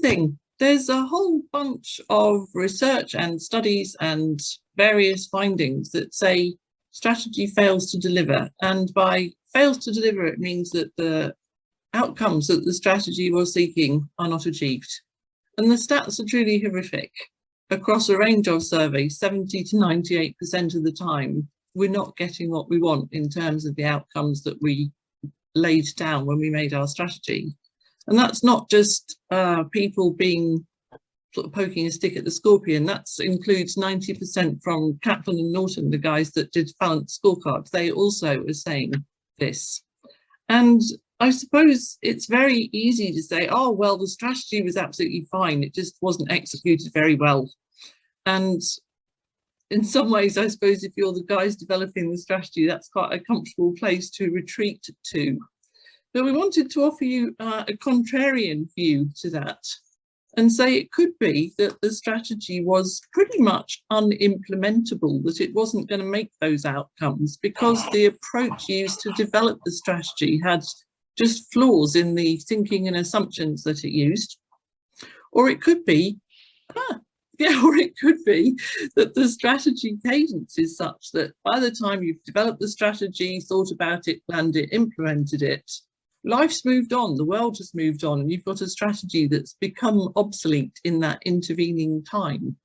thing. There's a whole bunch of research and studies and various findings that say strategy fails to deliver. And by fails to deliver, it means that the outcomes that the strategy was seeking are not achieved. And the stats are truly horrific. Across a range of surveys, 70 to 98% of the time, we're not getting what we want in terms of the outcomes that we laid down when we made our strategy. And that's not just people being sort of poking a stick at the scorpion. That includes 90% from Kaplan and Norton, the guys that did balanced scorecards. They also are saying this. And I suppose it's very easy to say, oh, well, the strategy was absolutely fine. It just wasn't executed very well. And in some ways, I suppose if you're the guys developing the strategy, that's quite a comfortable place to retreat to. But we wanted to offer you a contrarian view to that and say it could be that the strategy was pretty much unimplementable, that it wasn't going to make those outcomes because the approach used to develop the strategy had just flaws in the thinking and assumptions that it used. Or it could be, or it could be that the strategy cadence is such that by the time you've developed the strategy, thought about it, planned it, implemented it, life's moved on, the world has moved on, and you've got a strategy that's become obsolete in that intervening time.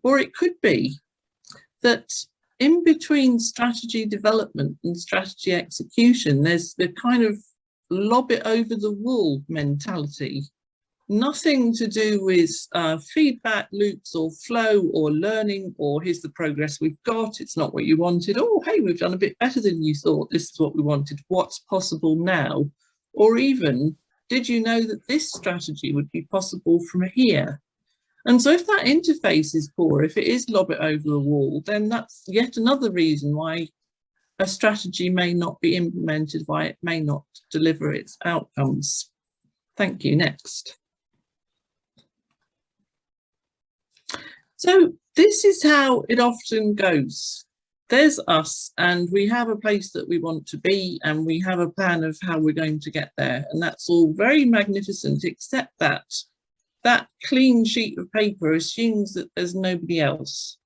Or it could be that in between strategy development and strategy execution, there's the kind of lob it over the wall mentality. Nothing to do with feedback loops or flow or learning or here's the progress we've got. It's not what you wanted. Oh, hey, we've done a bit better than you thought. This is what we wanted. What's possible now? Or even, did you know that this strategy would be possible from here? And so if that interface is poor, if it is lob it over a wall, then that's yet another reason why a strategy may not be implemented, why it may not deliver its outcomes. Thank you. Next. So this is how it often goes. There's us, and we have a place that we want to be, and we have a plan of how we're going to get there. And that's all very magnificent, except that that clean sheet of paper assumes that there's nobody else.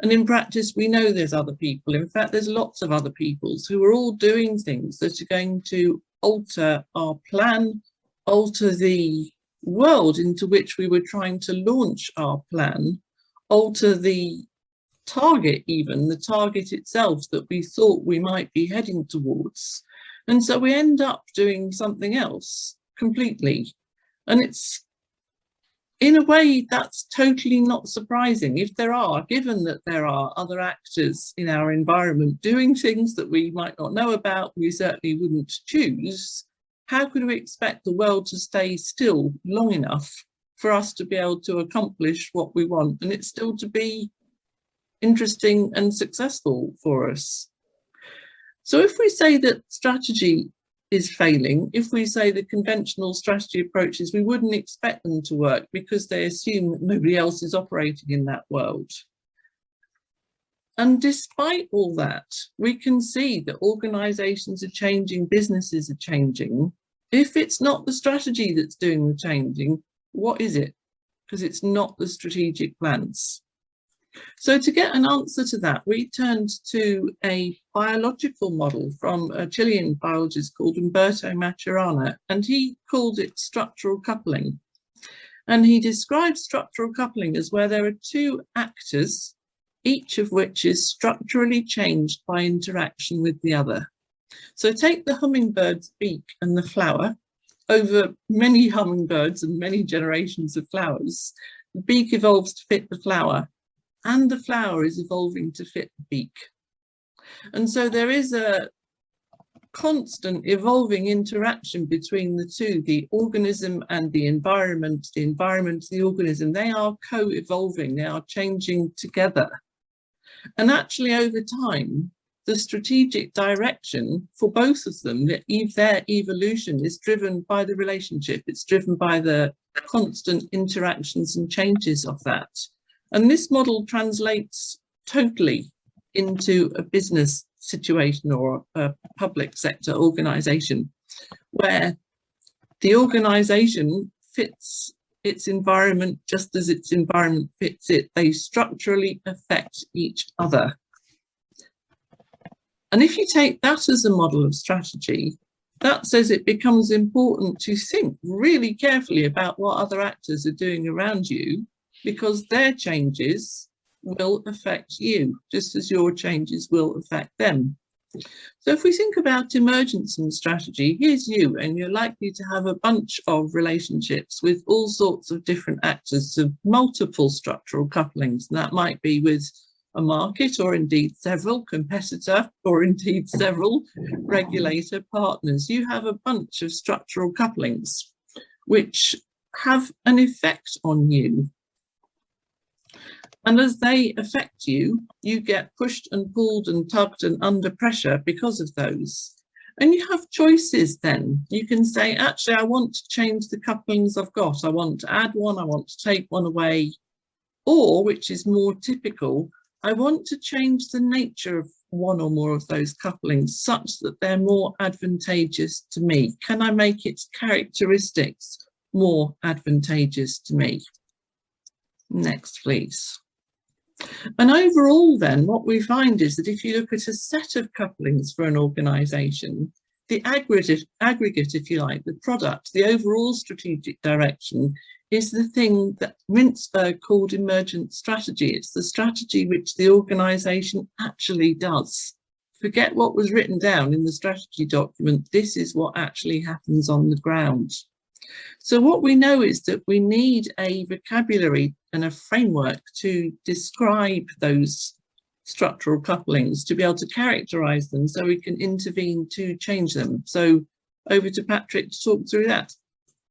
And in practice, we know there's other people. In fact, there's lots of other peoples who are all doing things that are going to alter our plan, alter the world into which we were trying to launch our plan, alter the target, even the target itself that we thought we might be heading towards. And so we end up doing something else completely. And it's, in a way, that's totally not surprising. If there are, given that there are other actors in our environment doing things that we might not know about, we certainly wouldn't choose, how could we expect the world to stay still long enough for us to be able to accomplish what we want and it still to be interesting and successful for us? So if we say that strategy is failing, if we say the conventional strategy approaches, we wouldn't expect them to work because they assume that nobody else is operating in that world. And despite all that, we can see that organizations are changing, businesses are changing. If it's not the strategy that's doing the changing, what is it? Because it's not the strategic plans. So to get an answer to that, we turned to a biological model from a Chilean biologist called Humberto Maturana, and he called it structural coupling. And he described structural coupling as where there are two actors, each of which is structurally changed by interaction with the other. So take the hummingbird's beak and the flower. Over many hummingbirds and many generations of flowers, the beak evolves to fit the flower, and the flower is evolving to fit the beak. And so there is a constant evolving interaction between the two, the organism and the environment, the organism. They are co-evolving, they are changing together. And actually over time, the strategic direction for both of them, their evolution is driven by the relationship. It's driven by the constant interactions and changes of that. And this model translates totally into a business situation or a public sector organization, where the organization fits its environment just as its environment fits it. They structurally affect each other. And if you take that as a model of strategy, that says it becomes important to think really carefully about what other actors are doing around you, because their changes will affect you, just as your changes will affect them. So if we think about emergence and strategy, here's you, and you're likely to have a bunch of relationships with all sorts of different actors of multiple structural couplings. And that might be with a market, or indeed several, competitor, or indeed several regulator partners. You have a bunch of structural couplings which have an effect on you. And as they affect you, you get pushed and pulled and tugged and under pressure because of those. And you have choices then. You can say, actually, I want to change the couplings I've got. I want to add one, I want to take one away. Or, which is more typical, I want to change the nature of one or more of those couplings such that they're more advantageous to me. Can I make its characteristics more advantageous to me? Next, please. And overall then, what we find is that if you look at a set of couplings for an organisation, the aggregate, if you like, the product, the overall strategic direction is the thing that Rintzberg called emergent strategy. It's the strategy which the organisation actually does. Forget what was written down in the strategy document. This is what actually happens on the ground. So what we know is that we need a vocabulary and a framework to describe those structural couplings, to be able to characterise them so we can intervene to change them. So over to Patrick to talk through that.